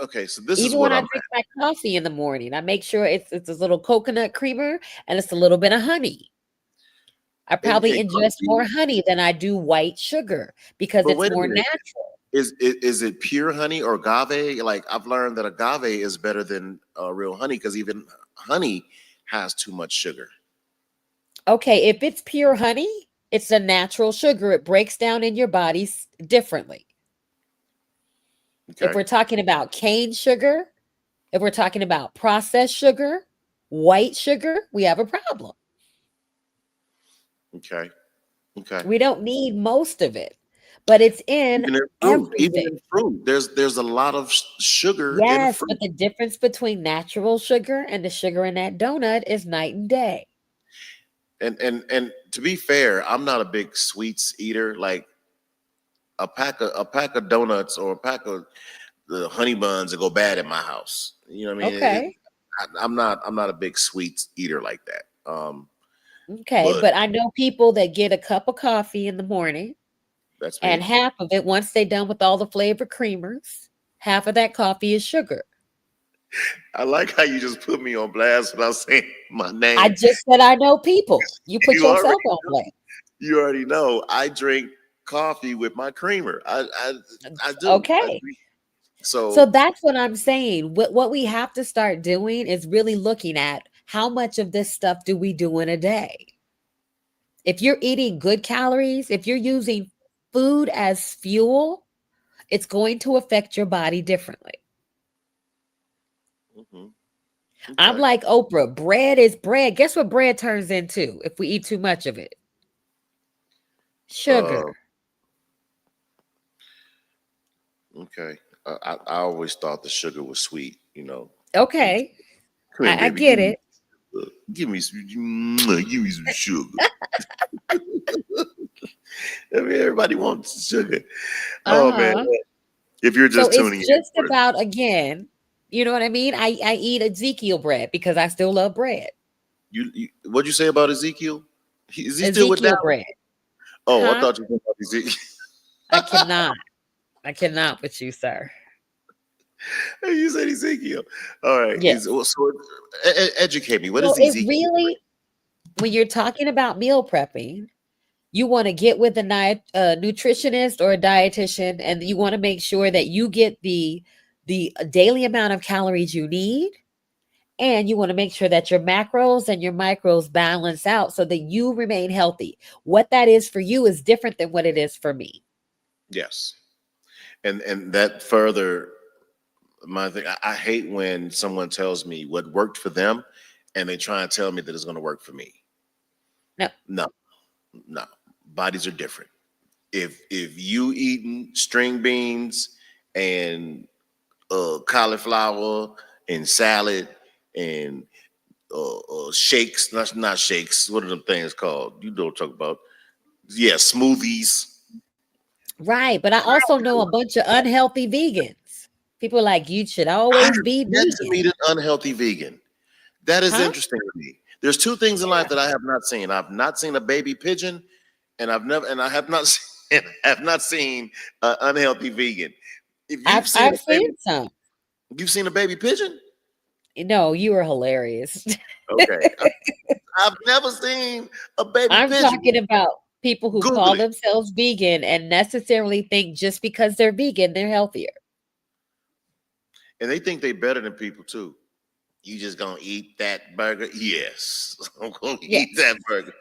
B: Okay. So this is
C: Even when
B: what
C: I
B: I'm
C: drink my coffee in the morning, I make sure it's a little coconut creamer and it's a little bit of honey. I
B: at.
C: probably
B: And
C: ingest more honey than I do white sugar because
B: but
C: it's
B: wait a
C: more
B: minute.
C: natural.
B: Is it pure honey or agave? Like I've learned that agave is better than real honey because even honey has too much sugar.
C: Okay, if it's pure honey, it's a natural sugar. It breaks down in your body differently. If
B: Okay.
C: we're talking about cane sugar, if we're talking about processed sugar, white sugar, we have a problem.
B: Okay. Okay.
C: We don't need most of it, but it's in
B: Even
C: everything.
B: in fruit, there's a lot of sugar in
C: Yes,
B: fruit.
C: but the difference between natural sugar and the sugar in that donut is night and day.
B: And to be fair, I'm not a big sweets eater. Like a pack of donuts or a pack of the honey buns that go bad in my house. You know what I mean?
C: Okay.
B: I'm not a big sweets eater like that.
C: Okay,
B: But
C: but I know people that get a cup of coffee in the morning.
B: that's
C: And
B: me.
C: half of it, once they're done with all the flavored creamers, half of that coffee is sugar.
B: I like how you just put me on blast without saying my
C: I
B: name.
C: just said I know people. You put
B: You already
C: yourself on blast.
B: you already know I drink coffee with my creamer. I do. I
C: Okay.
B: drink.
C: So
B: So
C: that's what I'm saying. What we have to start doing is really looking at how much of this stuff do we do in a day? If you're eating good calories, if you're using food as fuel, it's going to affect your body differently.
B: mhm,
C: I'm
B: okay.
C: like Oprah, bread is bread. Guess what bread turns into if we eat too much of it?
B: Uh,
C: Sugar.
B: okay. I always thought the sugar was sweet. Come
C: Okay,
B: here,
C: I
B: baby.
C: get it.
B: Give me some. Give me some sugar. I mean, everybody wants sugar. Oh man!
C: Uh-huh.
B: If you're
C: So
B: just
C: it's
B: tuning in,
C: just about again, you know what I mean? I eat Ezekiel bread because I still love bread.
B: what'd you say about Ezekiel? Is he still with
C: Ezekiel
B: Dallas?
C: bread.
B: Oh, I
C: Huh?
B: thought you were talking about Ezekiel.
C: I cannot. I cannot with you, sir.
B: You said Ezekiel. All right.
C: Yes.
B: So educate me. What
C: So
B: is
C: it
B: Ezekiel?
C: really, when you're talking about meal prepping, you want to get with a nutritionist or a dietitian, and you want to make sure that you get the daily amount of calories you need, and you want to make sure that your macros and your micros balance out so that you remain healthy. What that is for you is different than what it is for me.
B: Yes. And that further my thing. I hate when someone tells me what worked for them, and they try and tell me that it's going to work for me.
C: No.
B: No, no. Bodies are different. If you eating string beans and cauliflower and salad and shakes, not shakes. What are them things called? You don't talk about. Yeah, smoothies.
C: Right. But I also know a bunch of unhealthy vegans. People are like, you should always be
B: Yet to
C: vegan.
B: meet an unhealthy vegan. That is
C: Huh?
B: interesting to me. There's two things in life that I have not seen. I've not seen a baby pigeon, and I have not seen, have not seen an unhealthy vegan. If you've seen
C: I've
B: a baby,
C: seen some.
B: you've seen a baby pigeon.
C: No, you were hilarious.
B: Okay, I've never seen a baby
C: I'm
B: pigeon.
C: talking about people who
B: Google
C: call
B: it.
C: themselves vegan and necessarily think just because they're vegan, they're healthier.
B: And they think they better than people too. You just gonna eat that burger? Yes, I'm gonna eat that burger.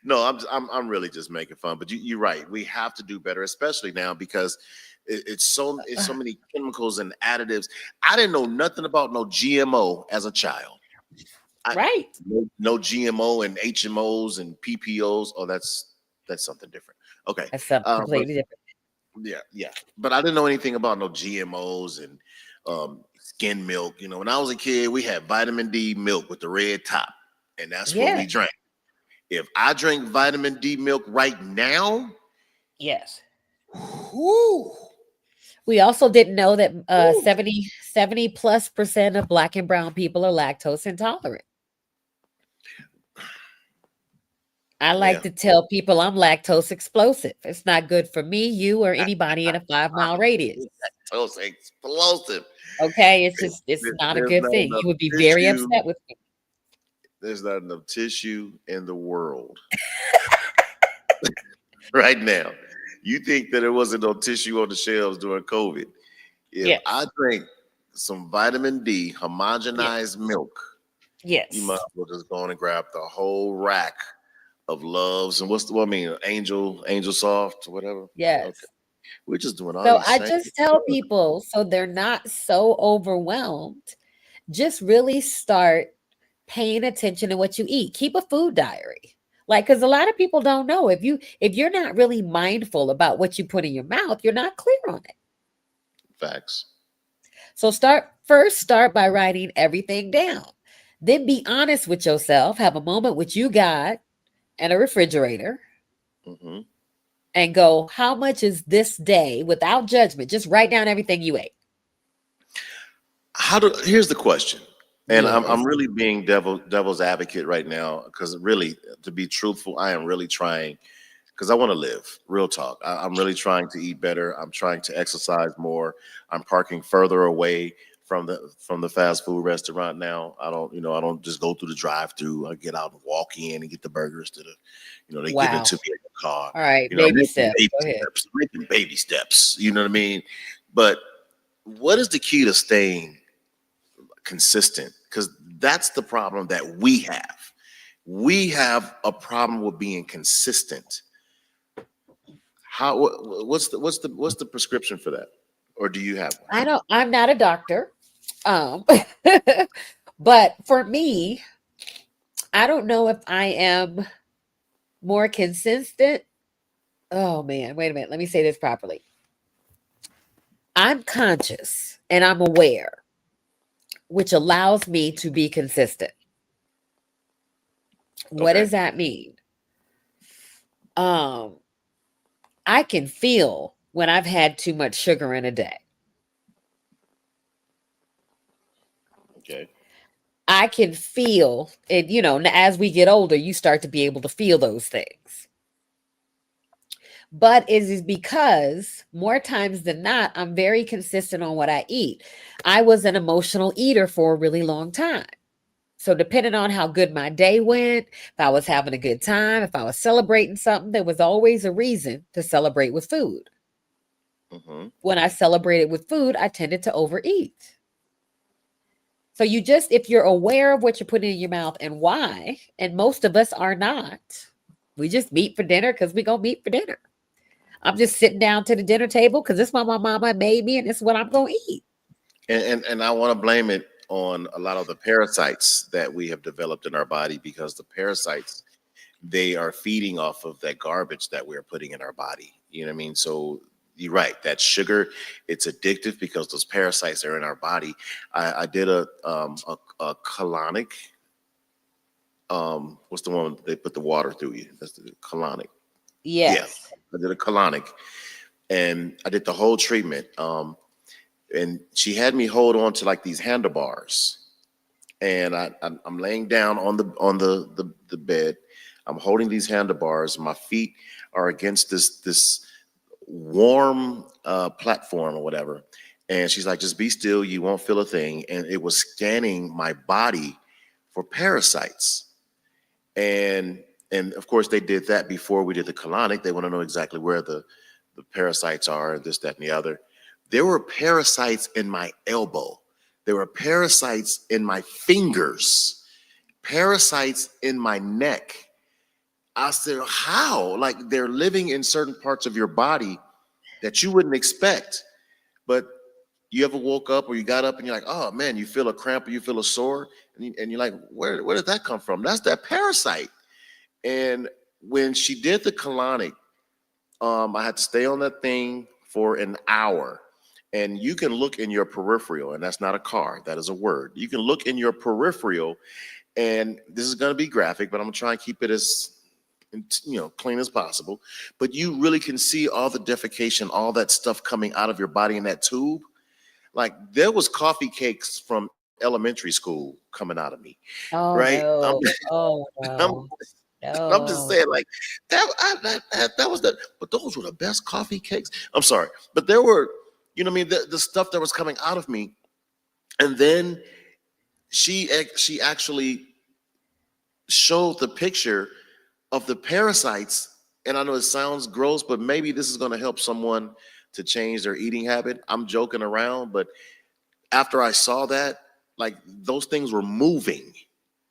B: No, I'm really just making fun. But you're right. We have to do better, especially now because it's so many chemicals and additives. I didn't know nothing about no GMO as a child.
C: Right.
B: No GMO and HMOs and PPOs. Oh, that's something different. Okay.
C: That's something completely different.
B: Yeah. But I didn't know anything about no GMOs and skin milk. You know, when I was a kid, we had vitamin D milk with the red top, and that's what we drank. If I drink vitamin D milk right now,
C: yes.
B: Whoo,
C: we also didn't know that 70 plus % of Black and brown people are lactose intolerant. I like to tell people I'm lactose explosive. It's not good for me, you, or anybody in a 5-mile radius.
B: Lactose explosive.
C: Okay, it's not a good thing. You would be very upset with me.
B: There's not enough tissue in the world right now. You think that there wasn't no tissue on the shelves during COVID? If I drink some vitamin D homogenized milk, you might as well just go on and grab the whole rack of Loves and Angel Soft or whatever.
C: Yes.
B: Okay. We're just doing all.
C: So I just tell people so they're not so overwhelmed. Just really start paying attention to what you eat. Keep a food diary. Like, because a lot of people don't know if you're not really mindful about what you put in your mouth, you're not clear on it.
B: Facts.
C: So start by writing everything down. Then be honest with yourself. Have a moment with you, God, and a refrigerator.
B: Mm-hmm.
C: And go, how much is this day without judgment? Just write down everything you ate.
B: Here's the question. And I'm really being devil's advocate right now because really, to be truthful, I am really trying because I want to live. Real talk. I'm really trying to eat better. I'm trying to exercise more. I'm parking further away from the fast food restaurant now. I don't just go through the drive-through. I get out and walk in and get the burgers to the, they give it to me in the car.
C: All right, baby steps.
B: Making baby steps. You know what I mean? But what is the key to staying consistent? Because that's the problem that we have. We have a problem with being consistent. What's the prescription for that? Or do you have one?
C: I'm not a doctor. But for me, I don't know if I am more consistent. Oh man, wait a minute. Let me say this properly. I'm conscious and I'm aware, which allows me to be consistent. What does that mean? I can feel when I've had too much sugar in a day.
B: Okay.
C: I can feel it, as we get older, you start to be able to feel those things. But it is because more times than not, I'm very consistent on what I eat. I was an emotional eater for a really long time. So depending on how good my day went, if I was having a good time, if I was celebrating something, there was always a reason to celebrate with food. Mm-hmm. When I celebrated with food, I tended to overeat. So if you're aware of what you're putting in your mouth and why, and most of us are not, we just meet for dinner because we're going to meet for dinner. I'm just sitting down to the dinner table because this is what my mama made me and this is what I'm going to eat.
B: And I want to blame it on a lot of the parasites that we have developed in our body, because the parasites, they are feeding off of that garbage that we're putting in our body. You know what I mean? So you're right. That sugar, it's addictive because those parasites are in our body. I did a colonic. What's the one they put the water through you? That's the colonic. Yeah,
C: Yes.
B: I did a colonic, and I did the whole treatment. And she had me hold on to like these handlebars, and I'm laying down on the bed. I'm holding these handlebars. My feet are against this warm platform or whatever. And she's like, just be still. You won't feel a thing. And it was scanning my body for parasites. And of course they did that before we did the colonic. They want to know exactly where the parasites are, this, that, and the other. There were parasites in my elbow. There were parasites in my fingers, parasites in my neck. I said, how? Like, they're living in certain parts of your body that you wouldn't expect. But you ever woke up or you got up and you're like, oh man, you feel a cramp or you feel a sore, and you're like, where did that come from? That's that parasite. And when she did the colonic, I had to stay on that thing for an hour. And you can look in your peripheral, and that's not a car, that is a word. You can look in your peripheral, and this is going to be graphic, but I'm going to try and keep it as clean as possible. But you really can see all the defecation, all that stuff coming out of your body in that tube. Like, there was coffee cakes from elementary school coming out of me,
C: Oh
B: right?
C: no. Oh
B: I'm,
C: no.
B: I'm just
C: No.
B: saying, like, that was the, but those were the best coffee cakes. I'm sorry, but there were, you know what I mean, the stuff that was coming out of me. And then she actually showed the picture of the parasites. And I know it sounds gross, but maybe this is going to help someone to change their eating habit. I'm joking around, but after I saw that, like, those things were moving.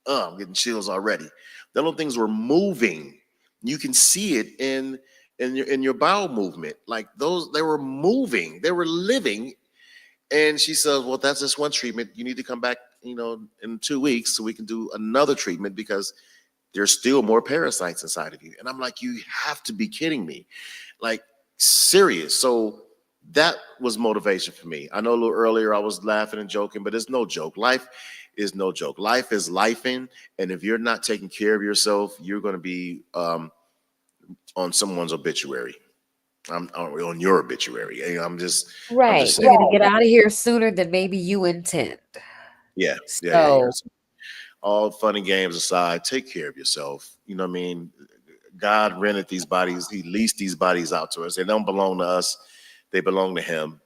B: I'm getting chills already. The little things were moving. You can see it in your bowel movement. Like, those, they were moving, they were living. And she says, well, that's just one treatment. You need to come back, in 2 weeks so we can do another treatment, because there's still more parasites inside of you. And I'm like, you have to be kidding me. Like, serious. So that was motivation for me. I know a little earlier I was laughing and joking, but it's no joke. Life is no joke. Life is lifing. And if you're not taking care of yourself, you're going to be on someone's obituary. I'm on your obituary. I'm just
C: Right. You're
B: saying.
C: gonna get out of here sooner than maybe you intend.
B: Yeah.
C: So
B: All fun and games aside, take care of yourself. You know what I mean? God rented these bodies. He leased these bodies out to us. They don't belong to us. They belong to him.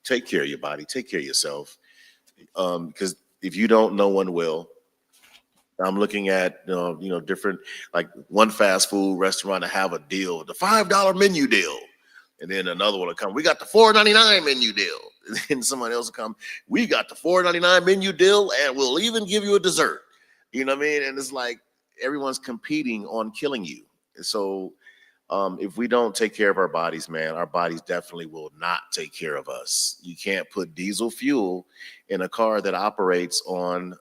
B: Take care of your body. Take care of yourself. Because if you don't, no one will. I'm looking at different, like, one fast food restaurant to have a deal, the $5 menu deal, and then another one will come. We got the $4.99 menu deal, and then someone else will come. We got the $4.99 menu deal, and we'll even give you a dessert. You know what I mean? And it's like everyone's competing on killing you. And so, if we don't take care of our bodies, man, our bodies definitely will not take care of us. You can't put diesel fuel in a car that operates on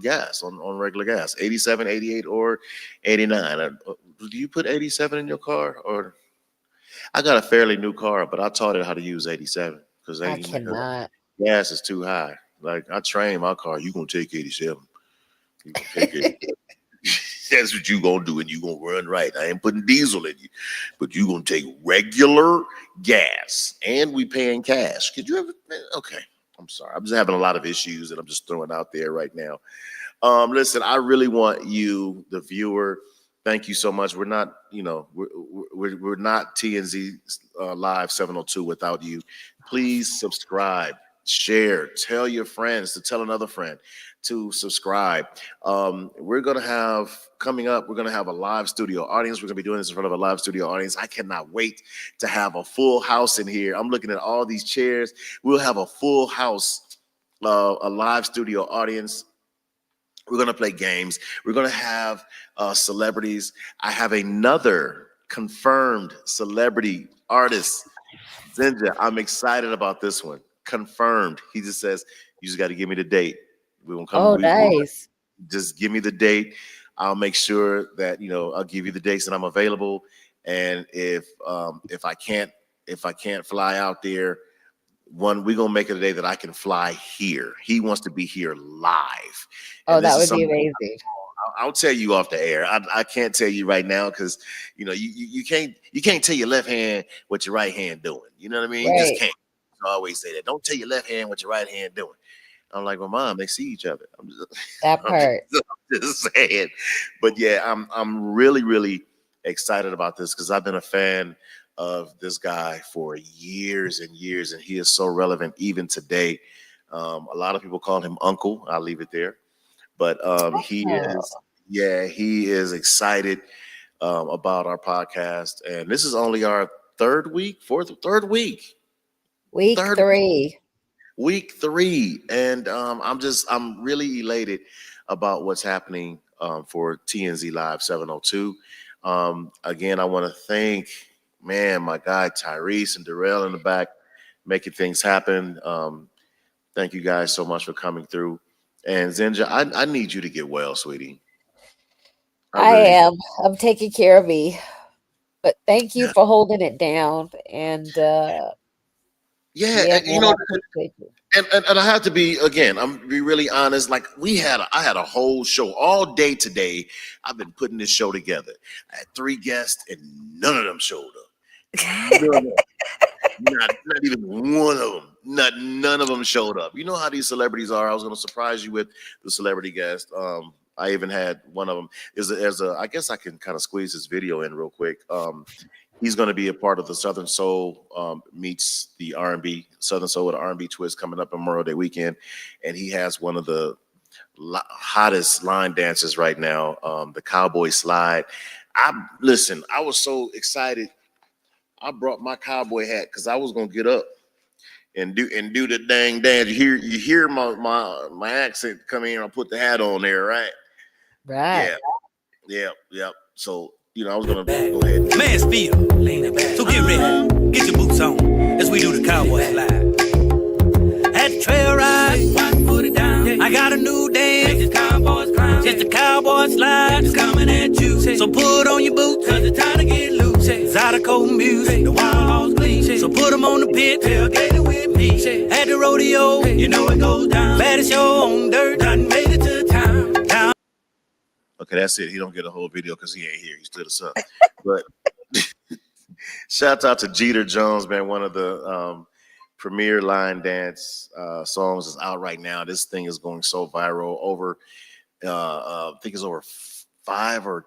B: gas, on regular gas, 87, 88, or 89. Do you put 87 in your car? Or I got a fairly new car, but I taught it how to use 87 because
C: I cannot.
B: gas is too high. Like, I trained my car, you gonna take 87. You can take it. That's what you gonna do, and you gonna run right. I ain't putting diesel in you, but you gonna take regular gas, and we paying cash. Could you ever? Okay. I'm sorry. I'm just having a lot of issues that I'm just throwing out there right now. Listen, I really want you, the viewer. Thank you so much. We're not, we're not TNZ Live 702 without you. Please subscribe, share, tell your friends to tell another friend to subscribe. We're going to have coming up, we're going to have a live studio audience. We're going to be doing this in front of a live studio audience. I cannot wait to have a full house in here. I'm looking at all these chairs. We'll have a full house, a live studio audience. We're going to play games. We're going to have celebrities. I have another confirmed celebrity artist, Zinja. I'm excited about this one confirmed. He just says, you just got to give me the date. We won't come.
C: Oh, nice.
B: Just give me the date. I'll make sure that, I'll give you the dates that I'm available. And if I can't fly out there, we're gonna make it a day that I can fly here. He wants to be here live.
C: Oh, that would be amazing.
B: I'll tell you off the air. I can't tell you right now because you can't tell your left hand what your right hand doing. You know what I mean?
C: Right.
B: You just can't. I always say that. Don't tell your left hand what your right hand doing. I'm like, well, Mom, they see each other.
C: That part.
B: I'm just saying. But yeah, I'm really, really excited about this because I've been a fan of this guy for years and years, and he is so relevant even today. A lot of people call him Uncle. I'll leave it there. But he is excited about our podcast, and this is only our third week.
C: Week 3.
B: Week 3, and I'm really elated about what's happening for TNZ Live 702. Again, I want to thank my guy Tyrese and Darrell in the back making things happen. Thank you guys so much for coming through. And Zinja, I need you to get well, sweetie.
C: I'm taking care of me, but thank you for holding it down. And
B: and I have to be, again, I'm be really honest. Like I had a whole show all day today. I've been putting this show together. I had 3 guests and none of them showed up. Not even one of them. None of them showed up. You know how these celebrities are. I was going to surprise you with the celebrity guest. I even had one of them. I guess I can kind of squeeze this video in real quick. He's going to be a part of the Southern Soul meets the R&B, Southern Soul with an R&B twist coming up on Memorial Day weekend. And he has one of the hottest line dances right now, the Cowboy Slide. I was so excited. I brought my cowboy hat because I was going to get up and do the dang dance. You hear my accent come in. I put the hat on there, right?
C: Right.
B: Yeah. So, I was going to go ahead.
D: Mansfield. So get ready. Get your boots on as we do the cowboy slide. At the trail ride, put it down. I got a new dance. It's the cowboy slide. It's coming at you. So put on your boots, cause it's time to get loose. Zydeco music, the wild hogs gleam. So put them on the pit, tailgating with me. At the rodeo, you know it goes down. Baddest show on dirt, done made it to town.
B: Okay, that's it. He don't get a whole video because he ain't here. He stood us up. But shout out to Jeter Jones, man. One of the premier line dance songs is out right now. This thing is going so viral. Over, I think it's over 5 or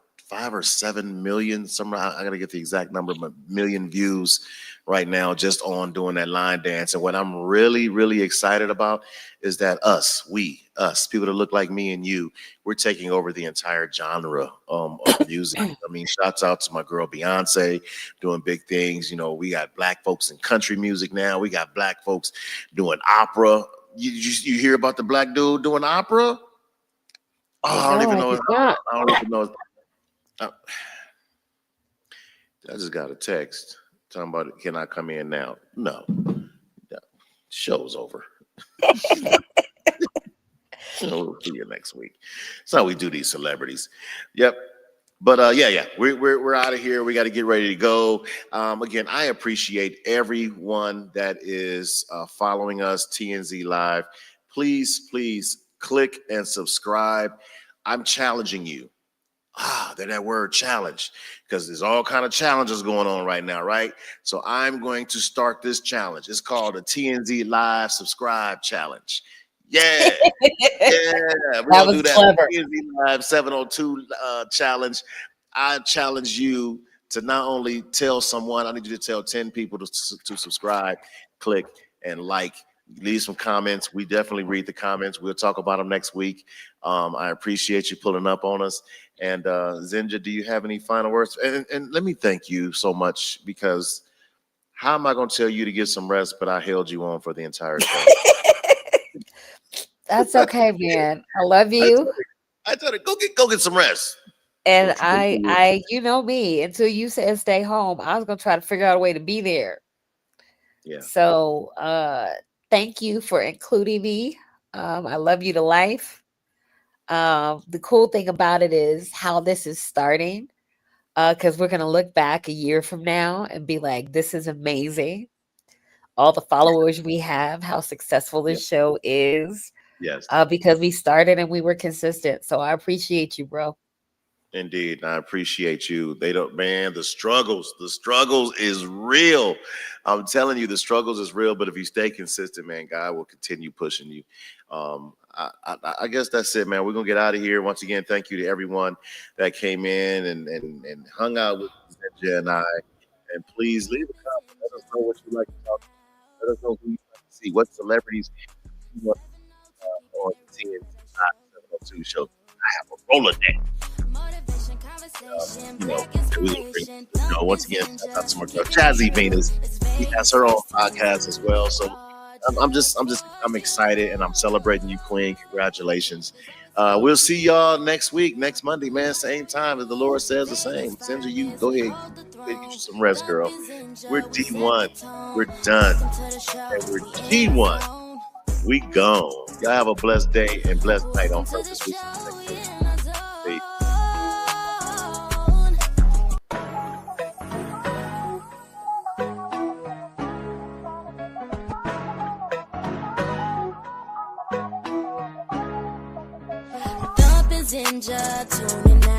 B: 7 million. I gotta get the exact number, but million views right now just on doing that line dance. And what I'm really, really excited about is that us, people that look like me and you, we're taking over the entire genre of music. I mean, shouts out to my girl Beyonce doing big things. We got black folks in country music now. We got black folks doing opera. You hear about the black dude doing opera? Oh, I don't even know. I just got a text talking about, can I come in now? No. Show's over. We'll see you next week. That's how we do these celebrities. Yep. But yeah, we're out of here. We got to get ready to go. Again, I appreciate everyone that is following us, TNZ Live. Please click and subscribe. I'm challenging you. That word challenge, because there's all kind of challenges going on right now, right? So I'm going to start this challenge. It's called the TNZ Live Subscribe Challenge. Yeah. We're going to do that
C: clever.
B: TNZ Live 702 challenge. I challenge you to not only tell someone, I need you to tell 10 people to subscribe, click, and like. Leave some comments. We definitely read the comments. We'll talk about them next week. I appreciate you pulling up on us. And Zinja, do you have any final words? And let me thank you so much, because how am I going to tell you to get some rest, but I held you on for the entire show?
C: That's okay, man. I love you.
B: I told her, go get some rest.
C: And I you know me, until you said stay home, I was going to try to figure out a way to be there.
B: Yeah.
C: So, Thank you for including me. I love you to life. The cool thing about it is how this is starting, because we're going to look back a year from now and be like, this is amazing. All the followers we have, how successful this show is,
B: Yes.
C: Because we started and we were consistent. So I appreciate you, bro.
B: Indeed. I appreciate you. They don't, man, the struggles is real. I'm telling you, the struggles is real, but if you stay consistent, man, God will continue pushing you. I guess that's it, man. We're going to get out of here. Once again, thank you to everyone that came in and hung out with Zenja and I. And please leave a comment. Let us know what you like to talk about. Let us know who you like to see. What celebrities you want on the TNT 702 show. I have a Rolodex. Once again, shout out to my girl Jazzy Venus. She has her own podcast as well. So I'm excited and I'm celebrating you, Queen. Congratulations. We'll see y'all next week, next Monday, man. Same time as the Lord says the same. Zenja, you go ahead, get you some rest, girl. We're D1. We're done. And we're G1. We gone. Y'all have a blessed day and blessed night on purpose.
A: Zenja, tuning